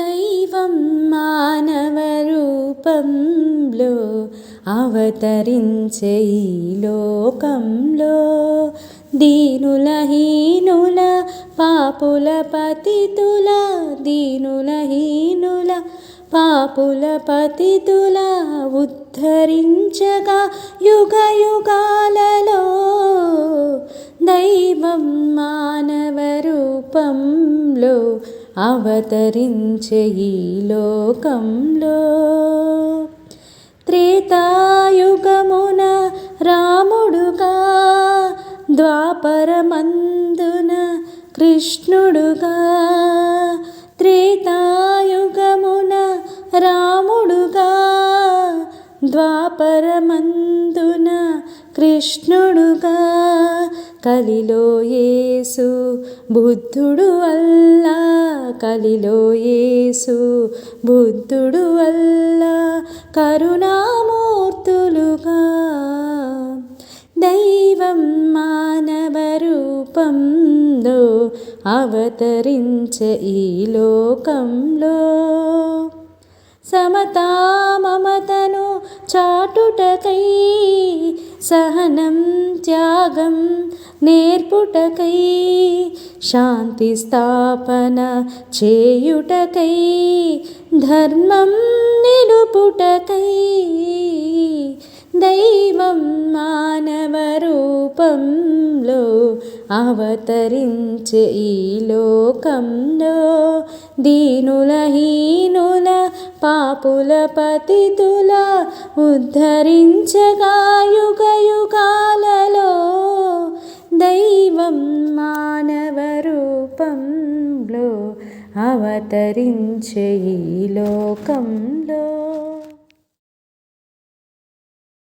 దైవం మానవ రూపంలో అవతరించే ఈ లోకంలో దీనుల హీనుల పాపుల పతితుల దీనుల హీనుల పాపుల పతితుల ఉద్ధరించగా యుగ యుగాలలో దైవం మానవ రూపంలో అవతరించే ఈ లోకంలో త్రేతాయుగమున రాముడుగా ద్వాపరమందున కృష్ణుడుగా త్రేతాయుగమున రాముడుగా ద్వాపరమందున కృష్ణుడుగా కలిలో యేసు బుద్ధుడు అల్లా కలిలో యేసు బుద్ధుడు అల్లా కరుణామూర్తులుగా దైవం మానవ రూపంలో అవతరించే ఈ లోకంలో సమతా మమతను చాటుటకై సహనం త్యాగం నేర్పుటకై శాంతి స్థాపన చేయుటకై ధర్మం నిలుపుటకై దైవం మానవ రూపంలో అవతరించే ఈ లోకంలో దీనుల హీనుల పాపుల పతితుల ఉద్ధరించగా యుగ యుగాలలో దైవం మానవ రూపంలో అవతరించే ఈ లోకంలో.